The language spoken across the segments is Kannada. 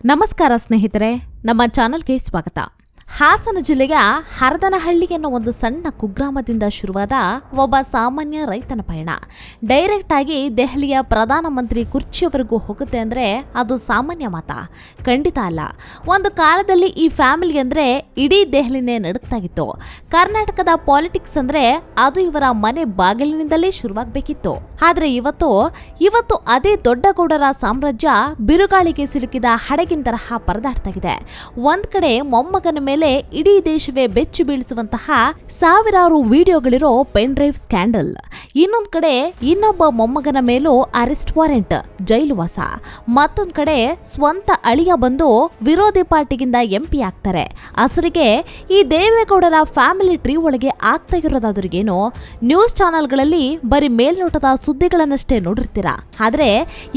ನಮಸ್ಕಾರ ಸ್ನೇಹಿತರೆ, ನಮ್ಮ ಚಾನೆಲ್ಗೆ ಸ್ವಾಗತ. ಹಾಸನ ಜಿಲ್ಲೆಯ ಹರದನಹಳ್ಳಿ ಎನ್ನೋ ಒಂದು ಸಣ್ಣ ಕುಗ್ರಾಮದಿಂದ ಶುರುವಾದ ಒಬ್ಬ ಸಾಮಾನ್ಯ ರೈತನ ಪಯಣ ಡೈರೆಕ್ಟ್ ಆಗಿ ದೆಹಲಿಯ ಪ್ರಧಾನಮಂತ್ರಿ ಕುರ್ಚಿಯವರೆಗೂ ಹೋಗುತ್ತೆ ಅಂದ್ರೆ ಅದು ಸಾಮಾನ್ಯ ಮಾತಾ? ಖಂಡಿತ ಅಲ್ಲ. ಒಂದು ಕಾಲದಲ್ಲಿ ಈ ಫ್ಯಾಮಿಲಿ ಅಂದ್ರೆ ಇಡೀ ದೆಹಲಿನೇ ನಡುಕ್ತಾಗಿತ್ತು. ಕರ್ನಾಟಕದ ಪಾಲಿಟಿಕ್ಸ್ ಅಂದ್ರೆ ಅದು ಇವರ ಮನೆ ಬಾಗಿಲಿನಿಂದಲೇ ಶುರುವಾಗಬೇಕಿತ್ತು. ಆದ್ರೆ ಇವತ್ತು ಅದೇ ದೊಡ್ಡಗೌಡರ ಸಾಮ್ರಾಜ್ಯ ಬಿರುಗಾಳಿಗೆ ಸಿಲುಕಿದ ಹಡಗಿನ ತರಹ ಪರದಾಡ್ತಾಗಿದೆ. ಒಂದ್ ಕಡೆ ಮೊಮ್ಮಗನ ಮೇಲೆ ಇಡೀ ದೇಶವೇ ಬೆಚ್ಚಿ ಬೀಳಿಸುವಂತಹ ಸಾವಿರಾರು ವಿಡಿಯೋಗಳಿರೋ ಪೆನ್ ಡ್ರೈವ್ ಸ್ಕ್ಯಾಂಡಲ್, ಇನ್ನೊಂದ್ ಕಡೆ ಇನ್ನೊಬ್ಬ ಮೊಮ್ಮಗನ ಮೇಲೂ ಅರೆಸ್ಟ್ ವಾರೆಂಟ್, ಜೈಲು ವಾಸ, ಮತ್ತೊಂದ್ ಕಡೆ ಸ್ವಂತ ಅಳಿಯ ಬಂದು ವಿರೋಧಿ ಪಾರ್ಟಿಗಿಂದ ಎಂಪಿ ಆಗ್ತಾರೆ. ಅಸಲಿಗೆ ಈ ದೇವೇಗೌಡರ ಫ್ಯಾಮಿಲಿ ಟ್ರೀ ಒಳಗೆ ಆಗ್ತಾ ಇರೋದಾದ್ರಿಗೇನು? ನ್ಯೂಸ್ ಚಾನೆಲ್ಗಳಲ್ಲಿ ಬರೀ ಮೇಲ್ನೋಟದ ಸುದ್ದಿಗಳನ್ನಷ್ಟೇ ನೋಡಿರ್ತೀರಾ. ಆದ್ರೆ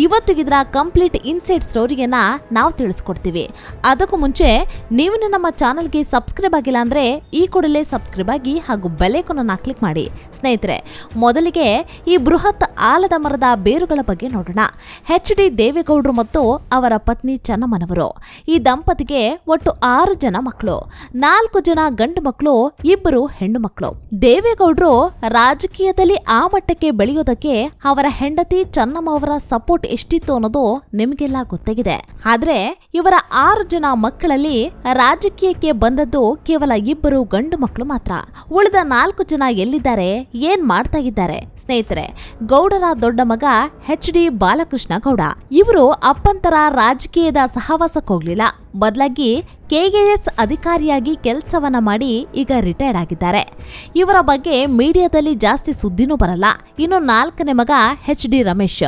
ಇವತ್ತು ಇದರ ಕಂಪ್ಲೀಟ್ ಇನ್ಸೈಡ್ ಸ್ಟೋರಿಯನ್ನ ನಾವು ತಿಳಿಸ್ಕೊಡ್ತೀವಿ. ಅದಕ್ಕೂ ಮುಂಚೆ ನೀವು ನಮ್ಮ ಚಾನೆಲ್ಗೆ ಸಬ್ಸ್ಕ್ರೈಬ್ ಆಗಿಲ್ಲ ಅಂದ್ರೆ ಈ ಕೂಡಲೇ ಸಬ್ಸ್ಕ್ರೈಬ್ ಆಗಿ ಹಾಗೂ ಬೆಲ್ ಐಕಾನ್ ಅನ್ನು ಕ್ಲಿಕ್ ಮಾಡಿ. ಸ್ನೇಹಿತರೆ, ಮೊದಲಿಗೆ ಈ ಬೃಹತ್ ಆಲದ ಮರದ ಬೇರುಗಳ ಬಗ್ಗೆ ನೋಡೋಣ. ಎಚ್.ಡಿ. ದೇವೇಗೌಡರು ಮತ್ತು ಅವರ ಪತ್ನಿ ಚೆನ್ನಮ್ಮನವರು. ಈ ದಂಪತಿಗೆ ಒಟ್ಟು 6 ಜನ ಮಕ್ಕಳು. 4 ಜನ ಗಂಡು ಮಕ್ಕಳು, 2 ಹೆಣ್ಣು ಮಕ್ಕಳು. ದೇವೇಗೌಡರು ರಾಜಕೀಯದಲ್ಲಿ ಆ ಮಟ್ಟಕ್ಕೆ ಬೆಳೆಯೋದಕ್ಕೆ ಅವರ ಹೆಂಡತಿ ಚೆನ್ನಮ್ಮ ಅವರ ಸಪೋರ್ಟ್ ಎಷ್ಟಿತ್ತು ಅನ್ನೋದು ನಿಮಗೆಲ್ಲ ಗೊತ್ತಾಗಿದೆ. ಆದ್ರೆ ಇವರ 6 ಜನ ಮಕ್ಕಳಲ್ಲಿ ರಾಜಕೀಯಕ್ಕೆ ಬಂದದ್ದು ಕೇವಲ 2 ಗಂಡು ಮಕ್ಕಳು ಮಾತ್ರ. ಉಳಿದ 4 ಜನ ಎಲ್ಲಿದ್ದಾರೆ, ಏನ್ ಮಾಡ್ತಾ ಇದ್ದಾರೆ? ಸ್ನೇಹಿತರೆ, ಗೌಡರ ದೊಡ್ಡ ಮಗ ಎಚ್.ಡಿ. ಬಾಲಕೃಷ್ಣ ಗೌಡ. ಇವರು ಅಪ್ಪಂತರ ರಾಜಕೀಯದ ಸಹವಾಸಕ್ಕೋಗ್ಲಿಲ್ಲ. ಬದಲಾಗಿ ಕೆಎಎಸ್ ಅಧಿಕಾರಿಯಾಗಿ ಕೆಲಸವನ್ನ ಮಾಡಿ ಈಗ ರಿಟೈರ್ಡ್ ಆಗಿದ್ದಾರೆ. ಇವರ ಬಗ್ಗೆ ಮೀಡಿಯಾದಲ್ಲಿ ಜಾಸ್ತಿ ಸುದ್ದಿನೂ ಬರಲ್ಲ. ಇನ್ನು 4ನೇ ಮಗ ಎಚ್.ಡಿ. ರಮೇಶ್.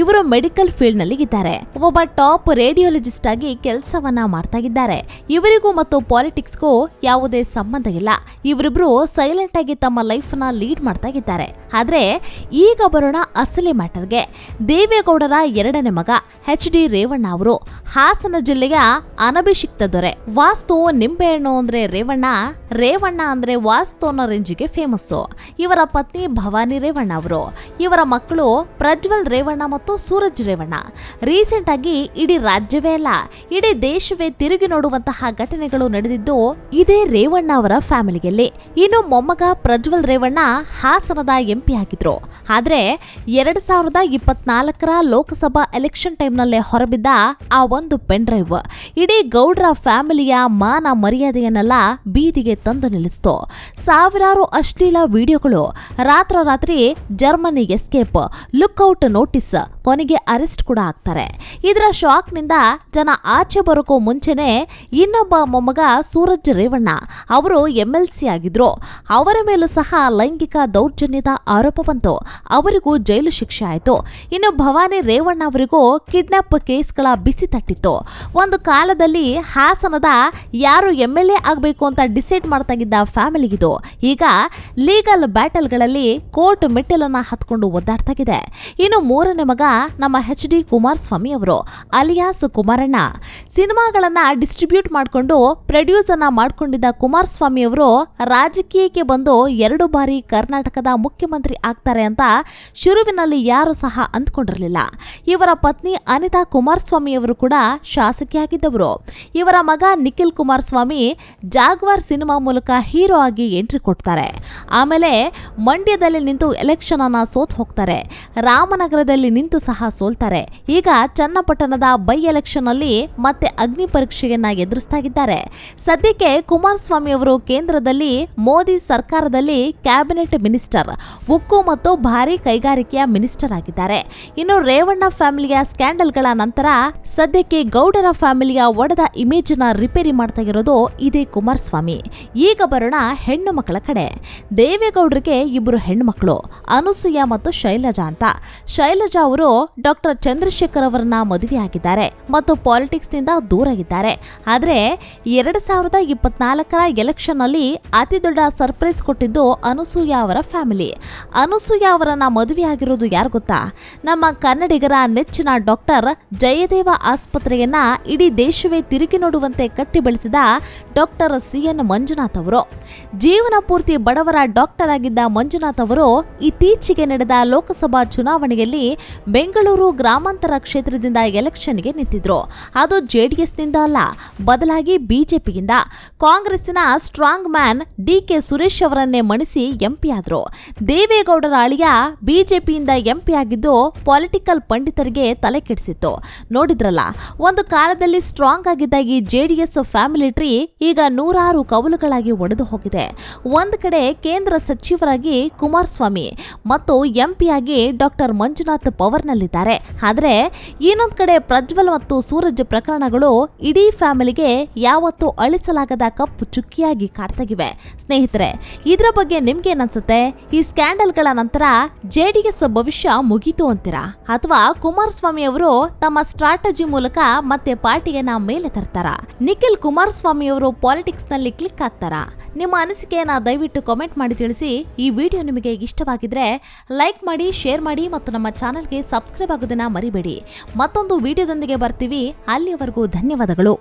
ಇವರು ಮೆಡಿಕಲ್ ಫೀಲ್ಡ್ ನಲ್ಲಿ ಇದ್ದಾರೆ. ಒಬ್ಬ ಟಾಪ್ ರೇಡಿಯೋಲಜಿಸ್ಟ್ ಆಗಿ ಕೆಲಸವನ್ನ ಮಾಡ್ತಾ ಇದ್ದಾರೆ. ಇವರಿಗೂ ಮತ್ತು ಪಾಲಿಟಿಕ್ಸ್ಗೂ ಯಾವುದೇ ಸಂಬಂಧ ಇಲ್ಲ. ಇವರಿಬ್ರು ಸೈಲೆಂಟ್ ಆಗಿ ತಮ್ಮ ಲೈಫ್ ನ ಲೀಡ್ ಮಾಡ್ತಾ ಇದ್ದಾರೆ. ಆದ್ರೆ ಈಗ ಬರೋಣ ಅಸಲಿ ಮ್ಯಾಟರ್ಗೆ. ದೇವೇಗೌಡರ 2ನೇ ಮಗ ಎಚ್.ಡಿ. ರೇವಣ್ಣ ಅವರು ಹಾಸನ ಜಿಲ್ಲೆಯ ಅನಭಿಷಿಕ್ತ ದೊರೆ. ವಾಸ್ತು ನಿಂಬೆಹಣ್ಣು ಅಂದ್ರೆ ರೇವಣ್ಣ, ರೇವಣ್ಣ ಅಂದ್ರೆ ವಾಸ್ತು ಅನ್ನೋ ರೇಂಜಿಗೆ ಫೇಮಸ್ಸು. ಇವರ ಪತ್ನಿ ಭವಾನಿ ರೇವಣ್ಣ ಅವರು. ಇವರ ಮಕ್ಕಳು ಪ್ರಜ್ವಲ್ ರೇವಣ್ಣ ಮತ್ತು ಸೂರಜ್ ರೇವಣ್ಣ. ರೀಸೆಂಟ್ ಆಗಿ ಇಡೀ ರಾಜ್ಯವೇ ಅಲ್ಲ, ಇಡೀ ದೇಶವೇ ತಿರುಗಿ ನೋಡುವಂತಹ ಘಟನೆಗಳು ನಡೆದಿದ್ದು ಇದೇ ರೇವಣ್ಣ ಅವರ ಫ್ಯಾಮಿಲಿಯಲ್ಲಿ. ಇನ್ನು ಮೊಮ್ಮಗ ಪ್ರಜ್ವಲ್ ರೇವಣ್ಣ ಹಾಸನದ ಎಂಪಿ ಆಗಿದ್ರು. ಆದ್ರೆ 2024ರ ಲೋಕಸಭಾ ಎಲೆಕ್ಷನ್ ಟೈಮ್ನಲ್ಲೇ ಹೊರಬಿದ್ದ ಆ ಒಂದು ಪೆನ್ ಡ್ರೈವ್ ಇಡೀ ಗೌಡ್ರ ಫ್ಯಾಮಿಲಿಯ ಮಾನ ಮರ್ಯಾದೆಯನ್ನೆಲ್ಲ ಬೀದಿಗೆ ತಂದು ನಿಲ್ಲಿಸಿತು. ಸಾವಿರಾರು ಅಶ್ಲೀಲ ವಿಡಿಯೋಗಳು, ರಾತ್ರೋರಾತ್ರಿ ಜರ್ಮನಿ ಎಸ್ಕೇಪ್, ಲುಕ್ಔಟ್ ನೋಟಿಸ್, ಕೊನೆಗೆ ಅರೆಸ್ಟ್ ಕೂಡ ಆಗ್ತಾರೆ. ಇದರ ಶಾಕ್ನಿಂದ ಜನ ಆಚೆ ಬರೋಕೋ ಮುಂಚೆನೆ ಇನ್ನೊಬ್ಬ ಮೊಮ್ಮಗ ಸೂರಜ್ ರೇವಣ್ಣ ಅವರು MLC ಆಗಿದ್ರು. ಅವರ ಮೇಲೂ ಸಹ ಲೈಂಗಿಕ ದೌರ್ಜನ್ಯದ ಆರೋಪ ಬಂತು. ಅವರಿಗೂ ಜೈಲು ಶಿಕ್ಷೆ ಆಯಿತು. ಇನ್ನು ಭವಾನಿ ರೇವಣ್ಣ ಅವರಿಗೂ ಕಿಡ್ನಾಪ್ ಕೇಸ್ಗಳ ಬಿಸಿ ತಟ್ಟಿತ್ತು. ಒಂದು ಕಾಲದಲ್ಲಿ ಹಾಸನದ ಯಾರು MLA ಆಗಬೇಕು ಅಂತ ಡಿಸೈಡ್ ಮಾಡ್ತಾ ಇದ್ದ ಫ್ಯಾಮಿಲಿ ಇದು ಈಗ ಲೀಗಲ್ ಬ್ಯಾಟಲ್ಗಳಲ್ಲಿ ಕೋರ್ಟ್ ಮೆಟ್ಟಲನ್ನ ಹತ್ಕೊಂಡು ಒದ್ದಾಡ್ತಾಗಿದೆ. ಇನ್ನು 3ನೇ ಮಗ ನಮ್ಮ ಎಚ್.ಡಿ. ಕುಮಾರಸ್ವಾಮಿ ಅವರು ಅಲಿಯಾಸ್ ಕುಮಾರಣ್ಣ. ಸಿನಿಮಾಗಳನ್ನ ಡಿಸ್ಟ್ರಿಬ್ಯೂಟ್ ಮಾಡಿಕೊಂಡು ಪ್ರೊಡ್ಯೂಸ್ ಅನ್ನ ಮಾಡ್ಕೊಂಡಿದ್ದ ಕುಮಾರಸ್ವಾಮಿ ಅವರು ರಾಜಕೀಯಕ್ಕೆ ಬಂದು 2 ಬಾರಿ ಕರ್ನಾಟಕದ ಮುಖ್ಯಮಂತ್ರಿ ಆಗ್ತಾರೆ ಅಂತ ಶುರುವಿನಲ್ಲಿ ಯಾರು ಸಹ ಅಂದ್ಕೊಂಡಿರಲಿಲ್ಲ. ಇವರ ಪತ್ನಿ ಅನಿತಾ ಕುಮಾರಸ್ವಾಮಿ ಅವರು ಕೂಡ ಶಾಸಕಿಯಾಗಿದ್ದವರು. ಇವರ ಮಗ ನಿಖಿಲ್ ಕುಮಾರಸ್ವಾಮಿ ಜಾಗ್ವಾರ್ ಸಿನಿಮಾ ಮೂಲಕ ಹೀರೋ ಆಗಿ ಎಂಟ್ರಿ ಕೊಡ್ತಾರೆ. ಆಮೇಲೆ ಮಂಡ್ಯದಲ್ಲಿ ನಿಂತು ಎಲೆಕ್ಷನ್ ಅನ್ನ ಸೋತ್ ಹೋಗ್ತಾರೆ. ರಾಮನಗರದಲ್ಲಿ ನಿಂತು ಸಹ ಸೋಲ್ತಾರೆ. ಈಗ ಚನ್ನಪಟ್ಟಣದ ಬೈ ಎಲೆಕ್ಷನ್ ಅಲ್ಲಿ ಮತ್ತೆ ಅಗ್ನಿ ಪರೀಕ್ಷೆಯನ್ನ ಎದುರಿಸ್ತಾ ಇದ್ದಾರೆ. ಸದ್ಯಕ್ಕೆ ಕುಮಾರಸ್ವಾಮಿ ಅವರು ಕೇಂದ್ರದಲ್ಲಿ ಮೋದಿ ಸರ್ಕಾರದಲ್ಲಿ ಕ್ಯಾಬಿನೆಟ್ ಮಿನಿಸ್ಟರ್, ಉಕ್ಕು ಮತ್ತು ಭಾರಿ ಕೈಗಾರಿಕೆಯ ಮಿನಿಸ್ಟರ್ ಆಗಿದ್ದಾರೆ. ಇನ್ನು ರೇವಣ್ಣ ಫ್ಯಾಮಿಲಿಯ ಸ್ಕ್ಯಾಂಡಲ್ಗಳ ನಂತರ ಸದ್ಯಕ್ಕೆ ಗೌಡರ ಫ್ಯಾಮಿಲಿಯ ಒಡೆದ ಇಮೇಜ್ ನ ರಿಪೇರಿ ಮಾಡ್ತಾ ಇರೋದು ಇದೇ ಕುಮಾರಸ್ವಾಮಿ. ಈಗ ಬರೋಣ ಹೆಣ್ಣು ಮಕ್ಕಳ ಕಡೆ. ದೇವೇಗೌಡರಿಗೆ 2 ಹೆಣ್ಣು ಮಕ್ಕಳು, ಅನುಸೂಯ ಮತ್ತು ಶೈಲಜಾ ಅಂತ. ಶೈಲಜಾ ಅವರು ಡಾಕ್ಟರ್ ಚಂದ್ರಶೇಖರ್ ಅವರನ್ನ ಮದುವೆ ಆಗಿದ್ದಾರೆ ಮತ್ತು ಪಾಲಿಟಿಕ್ಸ್ ನಿಂದ ದೂರ ಇದ್ದಾರೆ. ಆದ್ರೆ 2024ರ ಎಲೆಕ್ಷನ್ ನಲ್ಲಿ ಅತಿ ದೊಡ್ಡ ಸರ್ಪ್ರೈಸ್ ಕೊಟ್ಟಿದ್ದು ಅನುಸೂಯ ಅವರ ಫ್ಯಾಮಿಲಿ. ಅನುಸೂಯ ಅವರನ್ನ ಮದುವೆ ಆಗಿರೋದು ಯಾರು ಗೊತ್ತಾ? ನಮ್ಮ ಕನ್ನಡಿಗರ ನೆಚ್ಚಿನ ಡಾಕ್ಟರ್ ಜಯದೇವ ಆಸ್ಪತ್ರೆಯನ್ನ ಇಡೀ ದೇಶವೇ ತಿರುಗಿ ನೋಡುವಂತೆ ಕಟ್ಟಿ ಬೆಳೆಸಿದ ಡಾಕ್ಟರ್ CN ಮಂಜುನಾಥ್ ಅವರು. ಜೀವನ ಪೂರ್ತಿ ಬಡವರ ಡಾಕ್ಟರ್ ಆಗಿದ್ದ ಮಂಜುನಾಥ್ ಅವರು ಇತ್ತೀಚೆಗೆ ನಡೆದ ಲೋಕಸಭಾ ಚುನಾವಣೆಯಲ್ಲಿ ಬೆಂಗಳೂರು ಗ್ರಾಮಾಂತರ ಕ್ಷೇತ್ರದಿಂದ ಎಲೆಕ್ಷನ್ಗೆ ನಿಂತಿದ್ರು. ಅದು ಜೆಡಿಎಸ್ನಿಂದ ಅಲ್ಲ, ಬದಲಾಗಿ ಬಿಜೆಪಿಯಿಂದ. ಕಾಂಗ್ರೆಸ್ಸಿನ ಸ್ಟ್ರಾಂಗ್ ಮ್ಯಾನ್ DK ಸುರೇಶ್ ಅವರನ್ನೇ ಮಣಿಸಿ ಎಂಪಿ ಆದ್ರು. ದೇವೇಗೌಡರ ಅಳಿಯ ಬಿಜೆಪಿಯಿಂದ ಎಂಪಿ ಆಗಿದ್ದು ಪೊಲಿಟಿಕಲ್ ಪಂಡಿತರಿಗೆ ತಲೆ ಕೆಡಿಸಿತ್ತು. ನೋಡಿದ್ರಲ್ಲ, ಒಂದು ಕಾಲದಲ್ಲಿ ಸ್ಟ್ರಾಂಗ್ ಆಗಿದ್ದ ಈ ಜೆಡಿಎಸ್ ಫ್ಯಾಮಿಲಿ ಟ್ರೀ ಈಗ ನೂರಾರು ಕವಲುಗಳಾಗಿ ಒಡೆದು ಹೋಗಿದೆ. ಒಂದ್ ಕಡೆ ಕೇಂದ್ರ ಸಚಿವರಾಗಿ ಕುಮಾರಸ್ವಾಮಿ ಮತ್ತು ಎಂಪಿಯಾಗಿ ಡಾಕ್ಟರ್ ಮಂಜುನಾಥ್ ಪವರ್ನಲ್ಲಿದ್ದಾರೆ. ಆದರೆ ಇನ್ನೊಂದ್ ಕಡೆ ಪ್ರಜ್ವಲ್ ಮತ್ತು ಸೂರಜ್ ಪ್ರಕರಣಗಳು ಇಡೀ ಫ್ಯಾಮಿಲಿಗೆ ಯಾವತ್ತೂ ಅಳಿಸಲಾಗದ ಕಪ್ಪು ಚುಕ್ಕಿಯಾಗಿ ಕಾಡ್ತಾಗಿವೆ. ಸ್ನೇಹಿತರೆ, ಇದರ ಬಗ್ಗೆ ನಿಮ್ಗೇನನ್ಸುತ್ತೆ? ಈ ಸ್ಕ್ಯಾಂಡಲ್ಗಳ ನಂತರ ಜೆಡಿಎಸ್ ಭವಿಷ್ಯ ಮುಗೀತು ಅಂತೀರಾ, ಅಥವಾ ಕುಮಾರಸ್ವಾಮಿ ಅವರು ತಮ್ಮ ಸ್ಟ್ರಾಟಜಿ ಮೂಲಕ ಮತ್ತೆ ಪಾರ್ಟಿಯನ್ನ ಮೇಲೆ ತರ್ತಾರಾ? ನಿಖಿಲ್ ಕುಮಾರಸ್ವಾಮಿ ಅವರು ಪಾಲಿಟಿಕ್ಸ್ ನಲ್ಲಿ ಕ್ಲಿಕ್ ಆಗ್ತಾರಾ? ನಿಮ್ಮ ಅನಿಸಿಕೆಯನ್ನ ದಯವಿಟ್ಟು ಕಾಮೆಂಟ್ ಮಾಡಿ ತಿಳಿಸಿ. ಈ ವಿಡಿಯೋ ನಿಮಗೆ ಇಷ್ಟವಾಗಿದ್ರೆ ಲೈಕ್ ಮಾಡಿ, ಶೇರ್ ಮಾಡಿ ಮತ್ತು ನಮ್ಮ ಚಾನೆಲ್ಗೆ ಸಬ್ಸ್ಕ್ರೈಬ್ ಆಗೋದನ್ನ ಮರಿಬೇಡಿ. ಮತ್ತೊಂದು ವಿಡಿಯೋದೊಂದಿಗೆ ಬರ್ತೀವಿ. ಅಲ್ಲಿಯವರೆಗೂ ಧನ್ಯವಾದಗಳು.